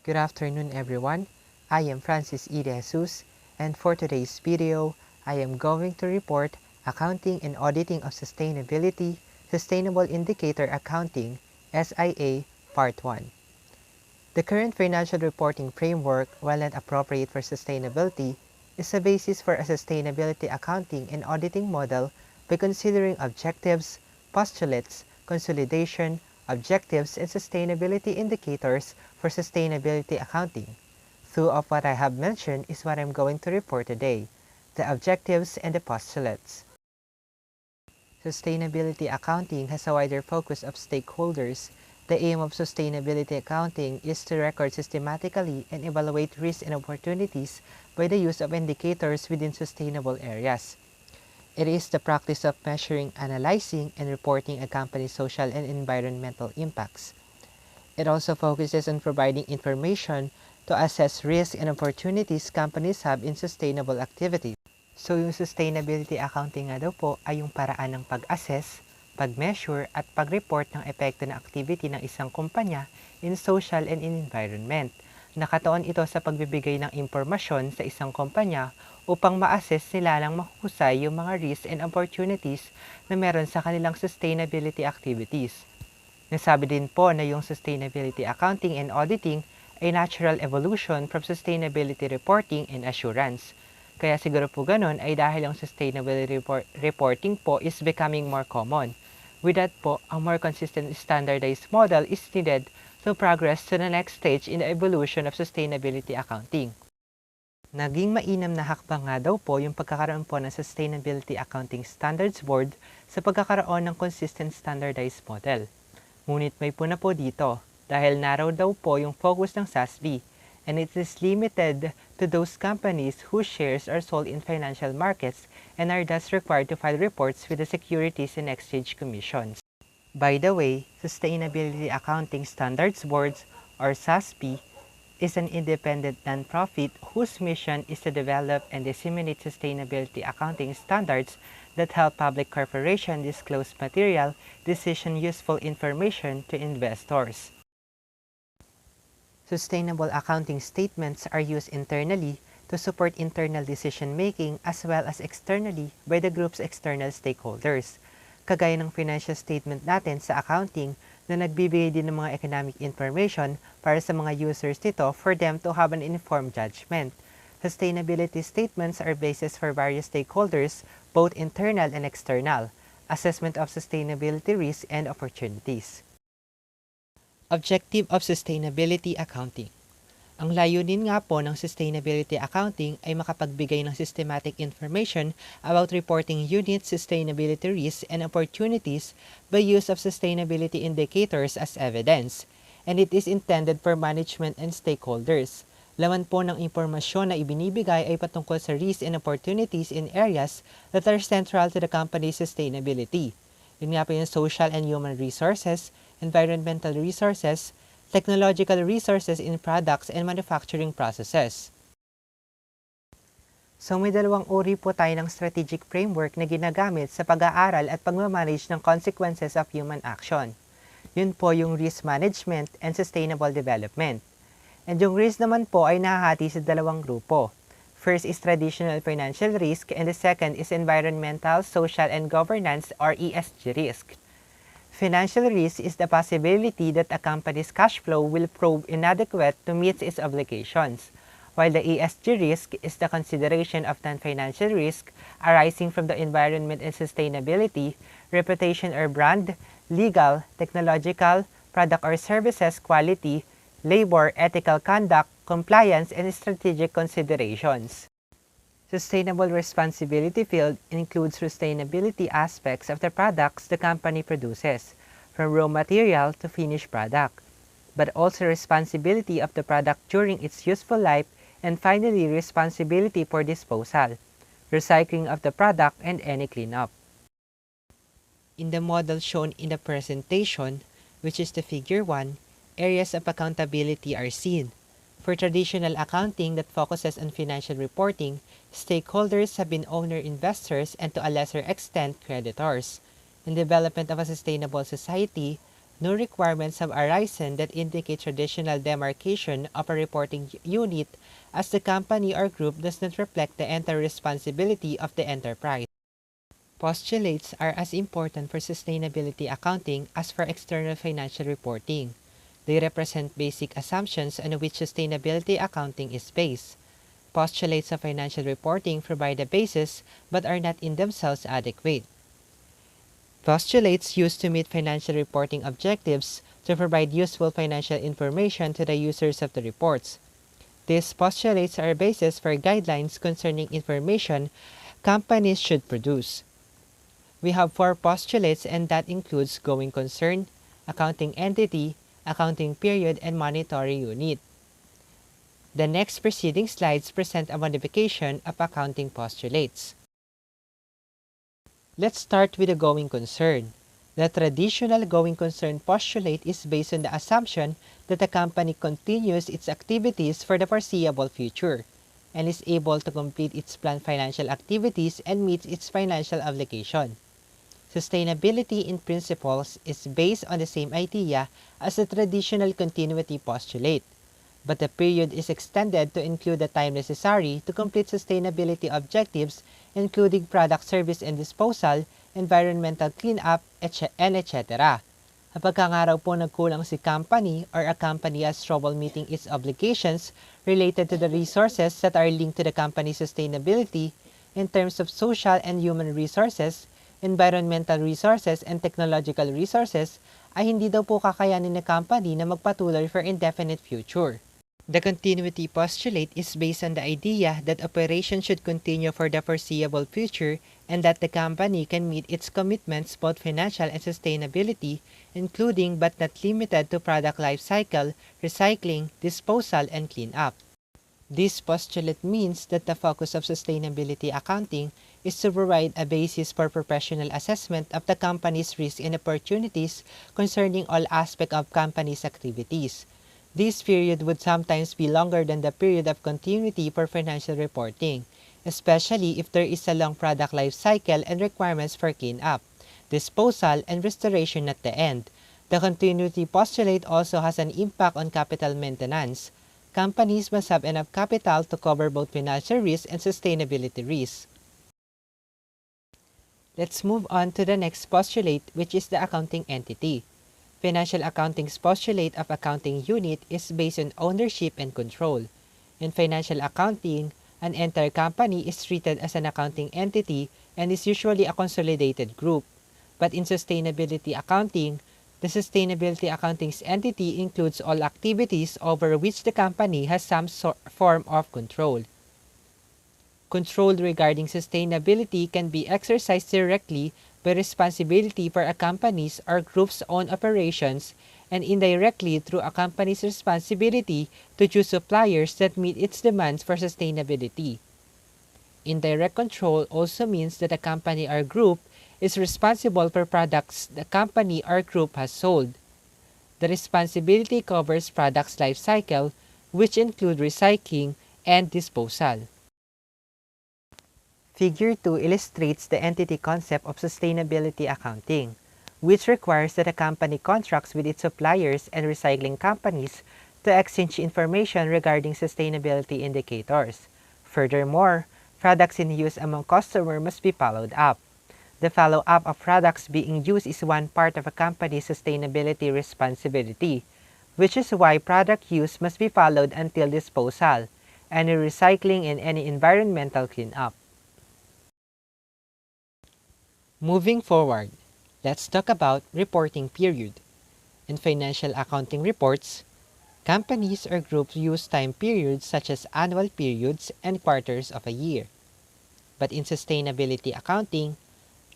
Good afternoon everyone, I am Francis E. De Jesus, and for today's video, I am going to report Accounting and Auditing of Sustainability, Sustainable Indicator Accounting, SIA, Part 1. The current financial reporting framework, while not appropriate for sustainability, is a basis for a sustainability accounting and auditing model by considering objectives, postulates, consolidation, objectives, and sustainability indicators for sustainability accounting. Two of what I have mentioned is what I'm going to report today, the objectives and the postulates. Sustainability accounting has a wider focus of stakeholders. The aim of sustainability accounting is to record systematically and evaluate risks and opportunities by the use of indicators within sustainable areas. It is the practice of measuring, analyzing, and reporting a company's social and environmental impacts. It also focuses on providing information to assess risks and opportunities companies have in sustainable activities. So yung sustainability accounting nga daw po ay yung paraan ng pag-assess, pag-measure at pag-report ng epekto ng activity ng isang kumpanya in social and in environment. Nakatuon ito sa pagbibigay ng impormasyon sa isang kumpanya upang ma-assess nila ng mahusay yung mga risks and opportunities na meron sa kanilang sustainability activities. Nasabi din po na yung sustainability accounting and auditing ay natural evolution from sustainability reporting and assurance. Kaya siguro po ganun ay dahil ang sustainability reporting po is becoming more common. With that po, a more consistent standardized model is needed to progress to the next stage in the evolution of sustainability accounting. Naging mainam na hakbang nga daw po yung pagkakaroon po ng Sustainability Accounting Standards Board sa pagkakaroon ng consistent standardized model. Ngunit may puna po dito dahil narrow daw po yung focus ng SASB, and it is limited to those companies whose shares are sold in financial markets and are thus required to file reports with the Securities and Exchange Commission. By the way, Sustainability Accounting Standards Boards, or SASB, is an independent nonprofit whose mission is to develop and disseminate sustainability accounting standards that help public corporations disclose material, decision-useful information to investors. Sustainable accounting statements are used internally to support internal decision-making as well as externally by the group's external stakeholders. Kagaya ng financial statement natin sa accounting na nagbibigay din ng mga economic information para sa mga users nito for them to have an informed judgment. Sustainability statements are basis for various stakeholders, both internal and external, assessment of sustainability risks and opportunities. Objective of Sustainability Accounting. Ang layunin nga po ng Sustainability Accounting ay makapagbigay ng systematic information about reporting units, sustainability risks, and opportunities by use of sustainability indicators as evidence, and it is intended for management and stakeholders. Laman po ng impormasyon na ibinibigay ay patungkol sa risks and opportunities in areas that are central to the company's sustainability. Yun nga po yung social and human resources, environmental resources, technological resources in products and manufacturing processes. So may dalawang uri po tayo ng strategic framework na ginagamit sa pag-aaral at pagmamanage ng consequences of human action. Yun po yung risk management and sustainable development. And yung risk naman po ay nahahati sa dalawang grupo. First is traditional financial risk and the second is environmental, social, and governance or ESG risk. Financial risk is the possibility that a company's cash flow will prove inadequate to meet its obligations, while the ESG risk is the consideration of non-financial risk arising from the environment and sustainability, reputation or brand, legal, technological, product or services quality, labor, ethical conduct, compliance, and strategic considerations. Sustainable responsibility field includes sustainability aspects of the products the company produces, from raw material to finished product, but also responsibility of the product during its useful life, and finally responsibility for disposal, recycling of the product, and any cleanup. In the model shown in the presentation, which is the figure 1, areas of accountability are seen. For traditional accounting that focuses on financial reporting, stakeholders have been owner investors and to a lesser extent creditors. In development of a sustainable society, no requirements have arisen that indicate traditional demarcation of a reporting unit, as the company or group does not reflect the entire responsibility of the enterprise. Postulates are as important for sustainability accounting as for external financial reporting. They represent basic assumptions on which sustainability accounting is based. Postulates of financial reporting provide a basis but are not in themselves adequate. Postulates used to meet financial reporting objectives to provide useful financial information to the users of the reports. These postulates are a basis for guidelines concerning information companies should produce. We have 4 postulates, and that includes going concern, accounting entity, accounting period, and monetary unit. The next preceding slides present a modification of accounting postulates. Let's start with the going concern. The traditional going concern postulate is based on the assumption that the company continues its activities for the foreseeable future and is able to complete its planned financial activities and meet its financial obligation. Sustainability in principles is based on the same idea as the traditional continuity postulate, but the period is extended to include the time necessary to complete sustainability objectives, including product service and disposal, environmental cleanup, and etc. Kapag nga raw po nagkulang si company or a company has trouble meeting its obligations related to the resources that are linked to the company's sustainability in terms of social and human resources, environmental resources, and technological resources, ay hindi daw po kakayanin ng company na magpatuloy for indefinite future. The continuity postulate is based on the idea that operations should continue for the foreseeable future and that the company can meet its commitments, both financial and sustainability, including but not limited to product life cycle, recycling, disposal, and cleanup. This postulate means that the focus of sustainability accounting is to provide a basis for professional assessment of the company's risks and opportunities concerning all aspects of company's activities. This period would sometimes be longer than the period of continuity for financial reporting, especially if there is a long product life cycle and requirements for cleanup, disposal, and restoration at the end. The continuity postulate also has an impact on capital maintenance. Companies must have enough capital to cover both financial risks and sustainability risks. Let's move on to the next postulate, which is the accounting entity. Financial accounting's postulate of accounting unit is based on ownership and control. In financial accounting, an entire company is treated as an accounting entity and is usually a consolidated group. But in sustainability accounting, the sustainability accounting's entity includes all activities over which the company has some form of control. Control regarding sustainability can be exercised directly by responsibility for a company's or group's own operations and indirectly through a company's responsibility to choose suppliers that meet its demands for sustainability. Indirect control also means that a company or group is responsible for products the company or group has sold. The responsibility covers products' life cycle, which include recycling and disposal. Figure 2 illustrates the entity concept of sustainability accounting, which requires that a company contracts with its suppliers and recycling companies to exchange information regarding sustainability indicators. Furthermore, products in use among customers must be followed up. The follow-up of products being used is one part of a company's sustainability responsibility, which is why product use must be followed until disposal, any recycling, and any environmental cleanup. Moving forward, let's talk about reporting period. In financial accounting reports, companies or groups use time periods such as annual periods and quarters of a year. But in sustainability accounting,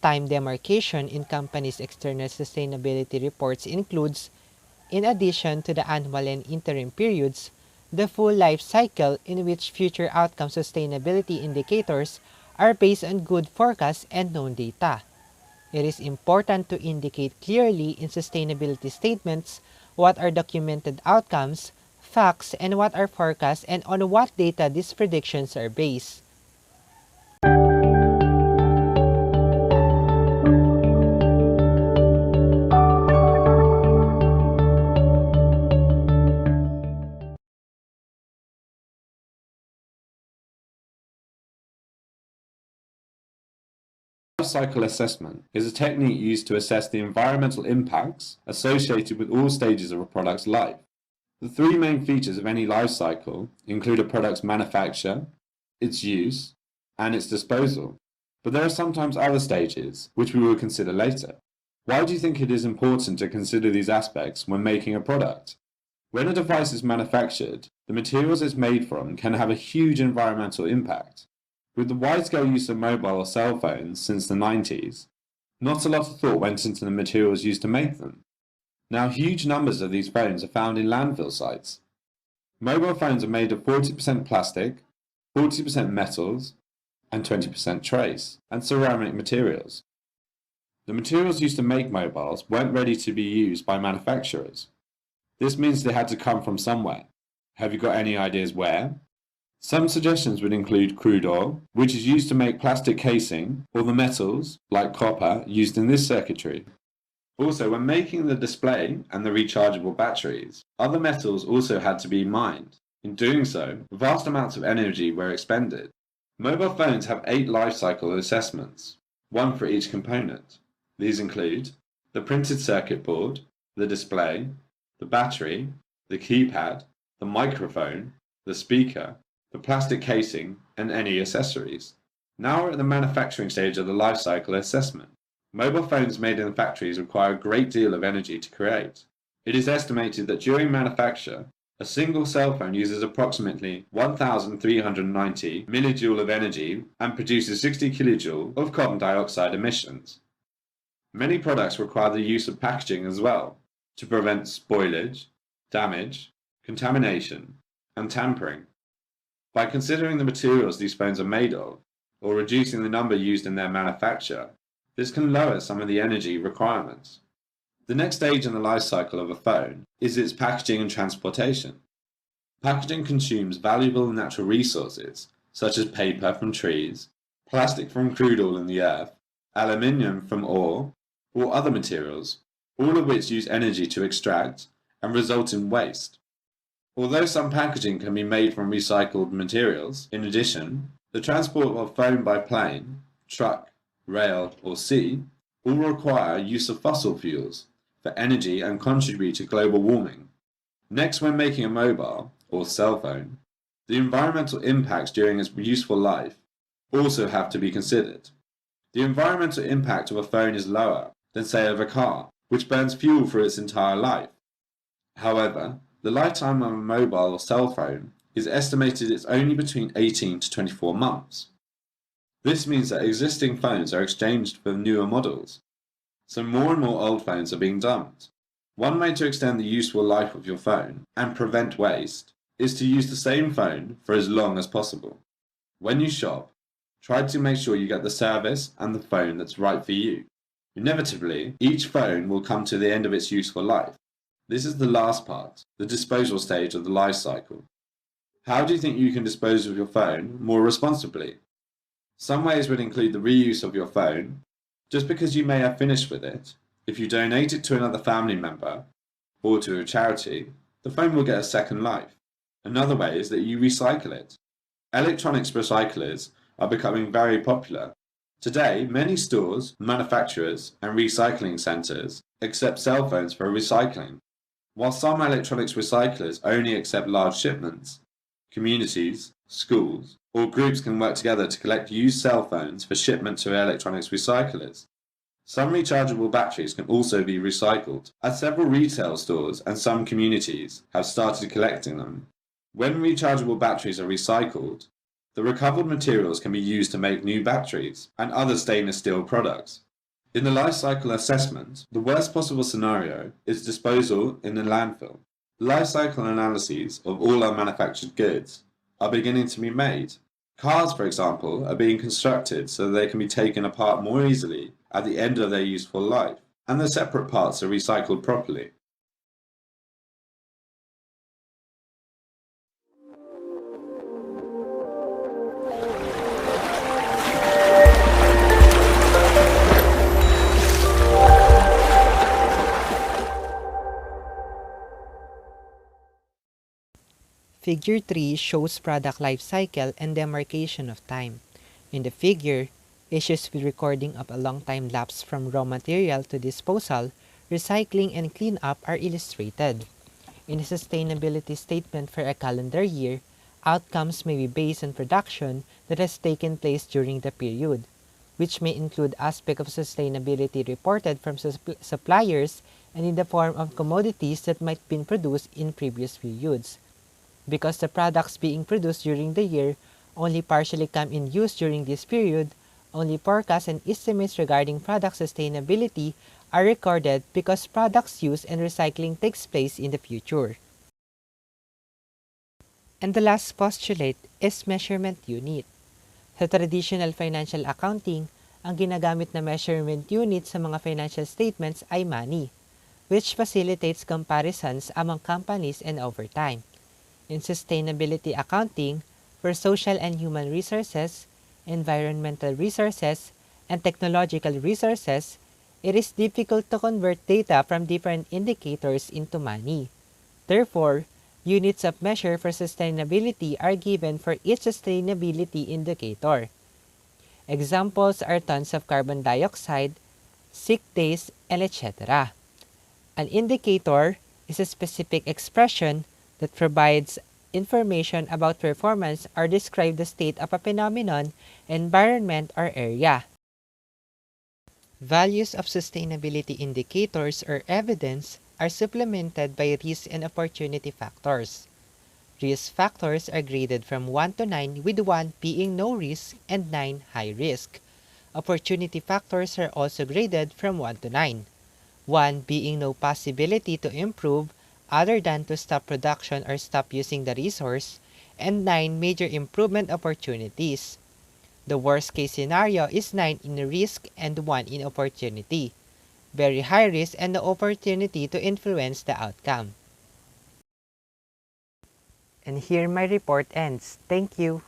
time demarcation in companies' external sustainability reports includes, in addition to the annual and interim periods, the full life cycle in which future outcome sustainability indicators are based on good forecasts and known data. It is important to indicate clearly in sustainability statements what are documented outcomes, facts, and what are forecasts and on what data these predictions are based. cycle assessment is a technique used to assess the environmental impacts associated with all stages of a product's life. The three main features of any life cycle include a product's manufacture, its use, and its disposal. But there are sometimes other stages, which we will consider later. Why do you think it is important to consider these aspects when making a product? When a device is manufactured, the materials it's made from can have a huge environmental impact. With the wide-scale use of mobile or cell phones since the 90s, not a lot of thought went into the materials used to make them. Now huge numbers of these phones are found in landfill sites. Mobile phones are made of 40% plastic, 40% metals, and 20% trace and ceramic materials. The materials used to make mobiles weren't ready to be used by manufacturers. This means they had to come from somewhere. Have you got any ideas where? Some suggestions would include crude oil, which is used to make plastic casing, or the metals, like copper, used in this circuitry. Also, when making the display and the rechargeable batteries, other metals also had to be mined. In doing so, vast amounts of energy were expended. Mobile phones have 8 life cycle assessments, one for each component. These include the printed circuit board, the display, the battery, the keypad, the microphone, the speaker, the plastic casing, and any accessories. Now we're at the manufacturing stage of the life cycle assessment. Mobile phones made in the factories require a great deal of energy to create. It is estimated that during manufacture, a single cell phone uses approximately 1,390 millijoule of energy and produces 60 kilojoule of carbon dioxide emissions. Many products require the use of packaging as well, to prevent spoilage, damage, contamination, and tampering. By considering the materials these phones are made of, or reducing the number used in their manufacture, this can lower some of the energy requirements. The next stage in the life cycle of a phone is its packaging and transportation. Packaging consumes valuable natural resources, such as paper from trees, plastic from crude oil in the earth, aluminium from ore, or other materials, all of which use energy to extract and result in waste. Although some packaging can be made from recycled materials, in addition, the transport of a phone by plane, truck, rail, or sea all require use of fossil fuels for energy and contribute to global warming. Next, when making a mobile, or cell phone, the environmental impacts during its useful life also have to be considered. The environmental impact of a phone is lower than, say, of a car, which burns fuel for its entire life. However, the lifetime of a mobile or cell phone is estimated it's only between 18 to 24 months. This means that existing phones are exchanged for newer models, so more and more old phones are being dumped. One way to extend the useful life of your phone and prevent waste is to use the same phone for as long as possible. When you shop, try to make sure you get the service and the phone that's right for you. Inevitably, each phone will come to the end of its useful life. This is the last part, the disposal stage of the life cycle. How do you think you can dispose of your phone more responsibly? Some ways would include the reuse of your phone. Just because you may have finished with it, if you donate it to another family member or to a charity, the phone will get a second life. Another way is that you recycle it. Electronics recyclers are becoming very popular. Today, many stores, manufacturers, and recycling centers accept cell phones for recycling. While some electronics recyclers only accept large shipments, communities, schools, or groups can work together to collect used cell phones for shipment to electronics recyclers. Some rechargeable batteries can also be recycled, as several retail stores and some communities have started collecting them. When rechargeable batteries are recycled, the recovered materials can be used to make new batteries and other stainless steel products. In the life cycle assessment, the worst possible scenario is disposal in a landfill. Life cycle analyses of all our manufactured goods are beginning to be made. Cars, for example, are being constructed so that they can be taken apart more easily at the end of their useful life, and the separate parts are recycled properly. Figure 3 shows product life cycle and demarcation of time. In the figure, Issues with recording of a long time lapse from raw material to disposal, recycling, and cleanup are illustrated. In a sustainability statement for a calendar year, outcomes may be based on production that has taken place during the period, which may include aspects of sustainability reported from suppliers and in the form of commodities that might have been produced in previous periods. Because the products being produced during the year only partially come in use during this period, only forecasts and estimates regarding product sustainability are recorded because products use and recycling takes place in the future. And the last postulate is measurement unit. Sa traditional financial accounting, ang ginagamit na measurement unit sa mga financial statements ay money, which facilitates comparisons among companies and over time. In sustainability accounting, for social and human resources, environmental resources, and technological resources, it is difficult to convert data from different indicators into money. Therefore, units of measure for sustainability are given for each sustainability indicator. Examples are tons of carbon dioxide, sick days, and etc. An indicator is a specific expression that provides information about performance or describe the state of a phenomenon, environment, or area. Values of sustainability indicators or evidence are supplemented by risk and opportunity factors. Risk factors are graded from 1 to 9, with 1 being no risk and 9 high risk. Opportunity factors are also graded from 1 to 9, 1 being no possibility to improve other than to stop production or stop using the resource, and 9 major improvement opportunities. The worst case scenario is 9 in risk and 1 in opportunity. Very high risk and no opportunity to influence the outcome. And here my report ends. Thank you.